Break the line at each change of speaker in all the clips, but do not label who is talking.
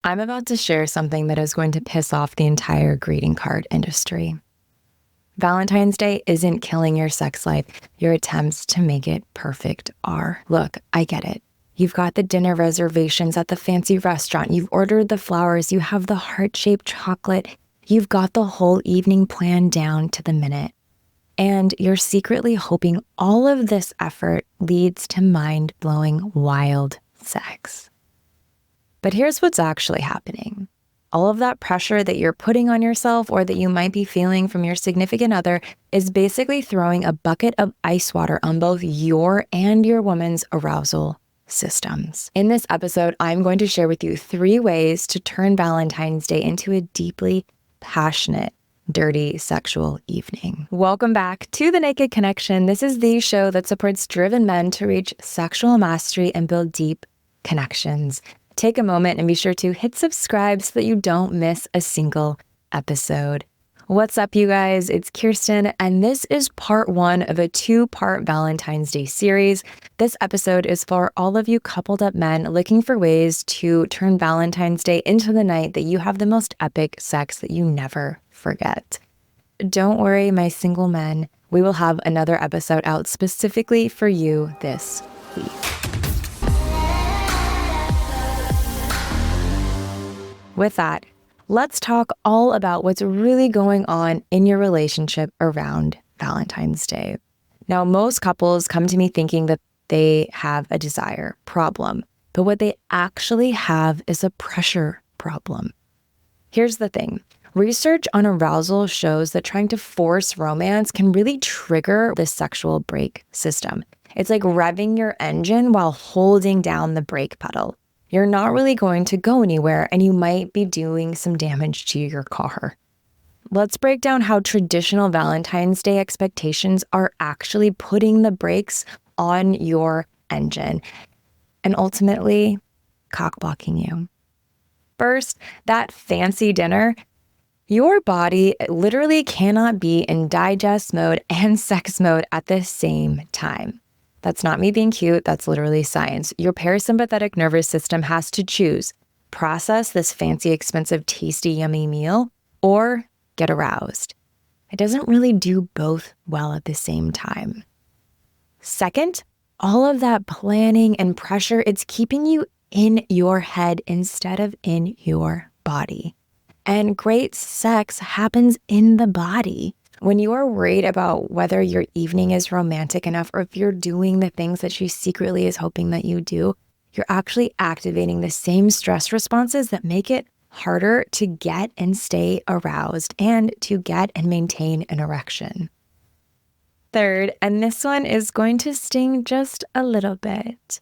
I'm about to share something that is going to piss off the entire greeting card industry. Valentine's Day isn't killing your sex life. Your attempts to make it perfect are. Look, I get it. You've got the dinner reservations at the fancy restaurant. You've ordered the flowers. You have the heart-shaped chocolate. You've got the whole evening planned down to the minute. And you're secretly hoping all of this effort leads to mind-blowing, wild sex. But here's what's actually happening. All of that pressure that you're putting on yourself or that you might be feeling from your significant other is basically throwing a bucket of ice water on both your and your woman's arousal systems. In this episode, I'm going to share with you 3 ways to turn Valentine's Day into a deeply passionate, dirty sexual evening. Welcome back to The Naked Connection. This is the show that supports driven men to reach sexual mastery and build deep connections. Take a moment and be sure to hit subscribe so that you don't miss a single episode. What's up, you guys? It's Kirsten, and this is part 1 of a 2-part Valentine's Day series. This episode is for all of you coupled up men looking for ways to turn Valentine's Day into the night that you have the most epic sex that you never forget. Don't worry, my single men. We will have another episode out specifically for you this week. With that, let's talk all about what's really going on in your relationship around Valentine's Day. Now, most couples come to me thinking that they have a desire problem, but what they actually have is a pressure problem. Here's the thing. Research on arousal shows that trying to force romance can really trigger the sexual brake system. It's like revving your engine while holding down the brake pedal. You're not really going to go anywhere, and you might be doing some damage to your car. Let's break down how traditional Valentine's Day expectations are actually putting the brakes on your engine and ultimately cock-blocking you. First, that fancy dinner. Your body literally cannot be in digest mode and sex mode at the same time. That's not me being cute, that's literally science. Your parasympathetic nervous system has to choose, process this fancy, expensive, tasty, yummy meal, or get aroused. It doesn't really do both well at the same time. Second, all of that planning and pressure, it's keeping you in your head instead of in your body. And great sex happens in the body. When you are worried about whether your evening is romantic enough or if you're doing the things that she secretly is hoping that you do, you're actually activating the same stress responses that make it harder to get and stay aroused and to get and maintain an erection. Third, and this one is going to sting just a little bit.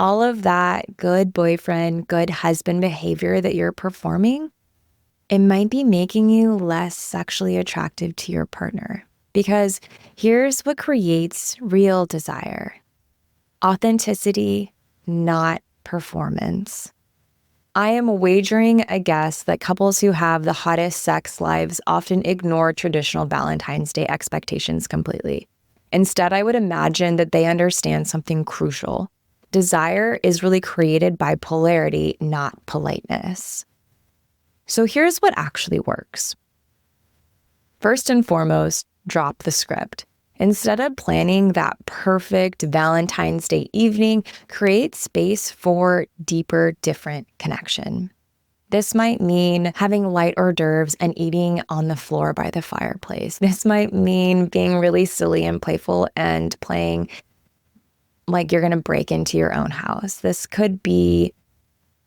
All of that good boyfriend, good husband behavior that you're performing, it might be making you less sexually attractive to your partner. Because here's what creates real desire. Authenticity, not performance. I am wagering a guess that couples who have the hottest sex lives often ignore traditional Valentine's Day expectations completely. Instead, I would imagine that they understand something crucial. Desire is really created by polarity, not politeness. So here's what actually works. First and foremost, drop the script. Instead of planning that perfect Valentine's Day evening, create space for deeper, different connection. This might mean having light hors d'oeuvres and eating on the floor by the fireplace. This might mean being really silly and playful and playing like you're going to break into your own house. This could be,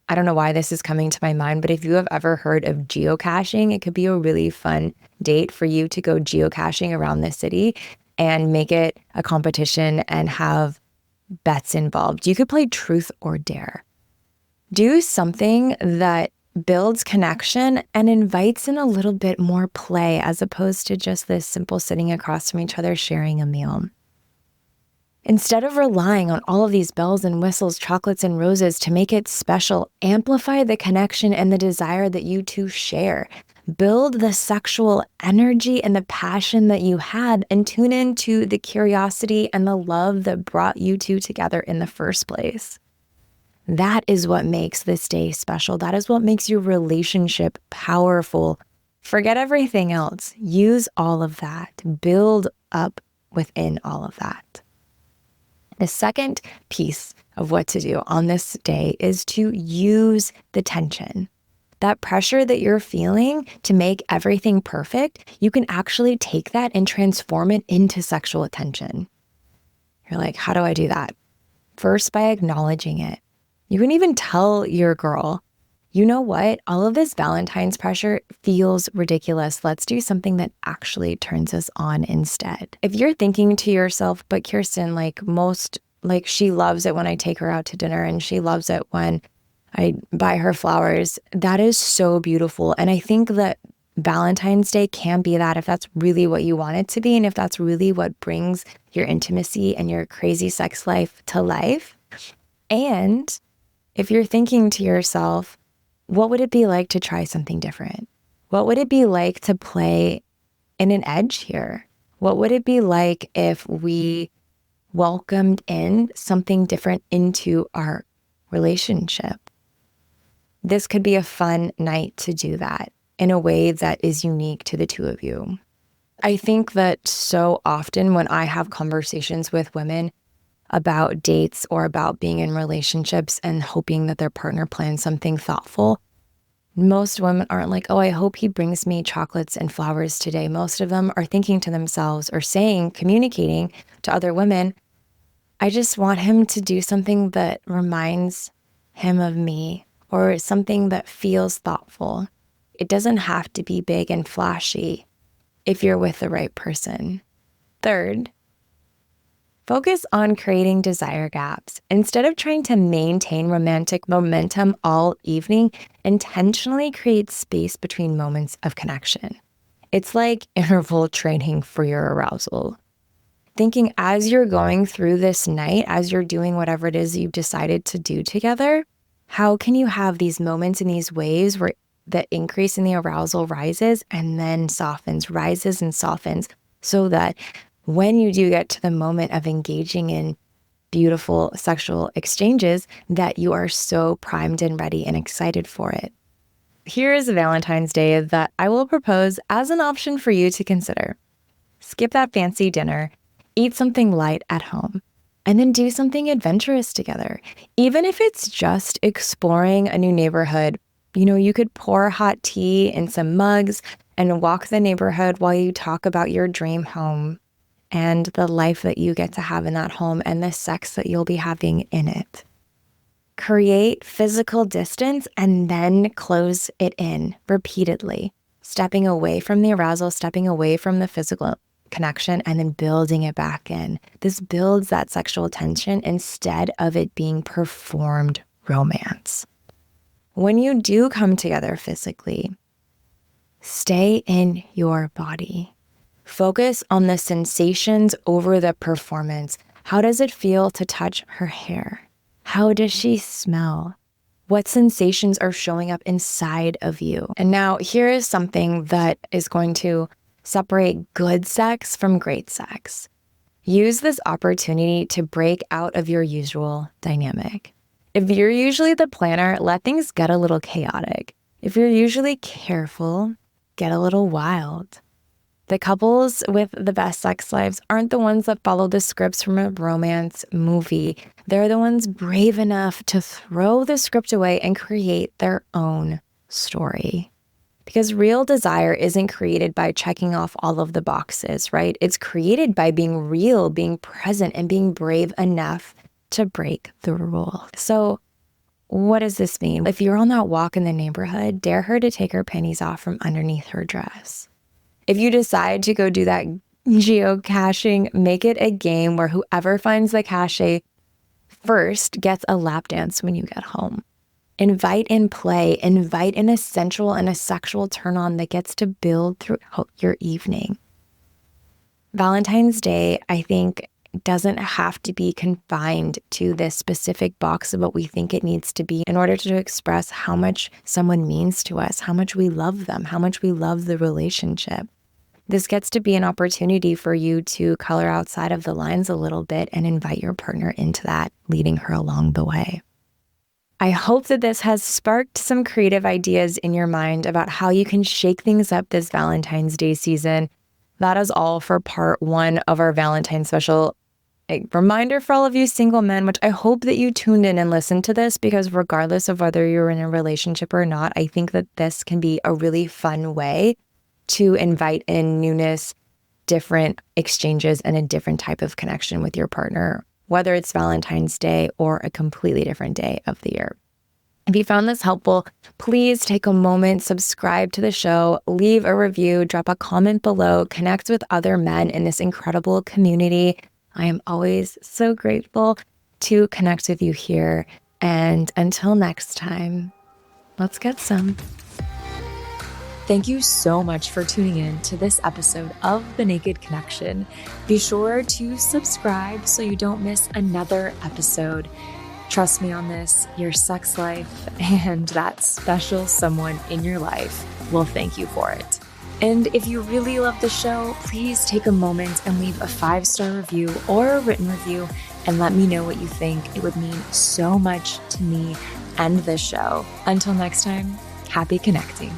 I don't know why this is coming to my mind, but if you have ever heard of geocaching, it could be a really fun date for you to go geocaching around the city and make it a competition and have bets involved. You could play truth or dare. Do something that builds connection and invites in a little bit more play as opposed to just this simple sitting across from each other sharing a meal. Instead of relying on all of these bells and whistles, chocolates and roses to make it special, amplify the connection and the desire that you two share. Build the sexual energy and the passion that you had and tune into the curiosity and the love that brought you two together in the first place. That is what makes this day special. That is what makes your relationship powerful. Forget everything else. Use all of that. Build up within all of that. The second piece of what to do on this day is to use the tension. That pressure that you're feeling to make everything perfect, you can actually take that and transform it into sexual attention. You're like, how do I do that? First, by acknowledging it. You can even tell your girl, you know what? All of this Valentine's pressure feels ridiculous. Let's do something that actually turns us on instead. If you're thinking to yourself, but Kirsten, she loves it when I take her out to dinner and she loves it when I buy her flowers. That is so beautiful. And I think that Valentine's Day can be that if that's really what you want it to be, and if that's really what brings your intimacy and your crazy sex life to life. And if you're thinking to yourself, what would it be like to try something different? What would it be like to play in an edge here? What would it be like if we welcomed in something different into our relationship? This could be a fun night to do that in a way that is unique to the two of you. I think that so often when I have conversations with women about dates or about being in relationships and hoping that their partner plans something thoughtful, most women aren't like, oh, I hope he brings me chocolates and flowers today. Most of them are thinking to themselves or communicating to other women, I just want him to do something that reminds him of me or something that feels thoughtful. It doesn't have to be big and flashy if you're with the right person. Third, focus on creating desire gaps. Instead of trying to maintain romantic momentum all evening, intentionally create space between moments of connection. It's like interval training for your arousal. Thinking as you're going through this night, as you're doing whatever it is you've decided to do together, how can you have these moments and these waves where the increase in the arousal rises and then softens, rises and softens, so that when you do get to the moment of engaging in beautiful sexual exchanges, that you are so primed and ready and excited for it. Here is a Valentine's Day that I will propose as an option for you to consider. Skip that fancy dinner, eat something light at home, and then do something adventurous together. Even if it's just exploring a new neighborhood, you could pour hot tea in some mugs and walk the neighborhood while you talk about your dream home and the life that you get to have in that home and the sex that you'll be having in it. Create physical distance and then close it in repeatedly, stepping away from the arousal, stepping away from the physical connection, and then building it back in. This builds that sexual tension instead of it being performed romance. When you do come together physically, stay in your body. Focus on the sensations over the performance. How does it feel to touch her hair? How does she smell? What sensations are showing up inside of you? And now here is something that is going to separate good sex from great sex. Use this opportunity to break out of your usual dynamic. If you're usually the planner, let things get a little chaotic. If you're usually careful, get a little wild. The couples with the best sex lives aren't the ones that follow the scripts from a romance movie. They're the ones brave enough to throw the script away and create their own story. Because real desire isn't created by checking off all of the boxes, right? It's created by being real, being present, and being brave enough to break the rule. So what does this mean? If you're on that walk in the neighborhood, dare her to take her panties off from underneath her dress. If you decide to go do that geocaching, make it a game where whoever finds the cache first gets a lap dance when you get home. Invite in play, invite in a sensual and a sexual turn on that gets to build throughout your evening. Valentine's Day, I think, doesn't have to be confined to this specific box of what we think it needs to be in order to express how much someone means to us, how much we love them, how much we love the relationship. This gets to be an opportunity for you to color outside of the lines a little bit and invite your partner into that, leading her along the way. I hope that this has sparked some creative ideas in your mind about how you can shake things up this Valentine's Day season. That is all for part 1 of our Valentine special. A reminder for all of you single men, which I hope that you tuned in and listened to this, because regardless of whether you're in a relationship or not, I think that this can be a really fun way to invite in newness, different exchanges, and a different type of connection with your partner, whether it's Valentine's Day or a completely different day of the year. If you found this helpful, please take a moment, subscribe to the show, leave a review, drop a comment below, connect with other men in this incredible community. I am always so grateful to connect with you here. And until next time, let's get some. Thank you so much for tuning in to this episode of The Naked Connection. Be sure to subscribe so you don't miss another episode. Trust me on this, your sex life and that special someone in your life will thank you for it. And if you really love the show, please take a moment and leave a 5-star review or a written review and let me know what you think. It would mean so much to me and this show. Until next time, happy connecting.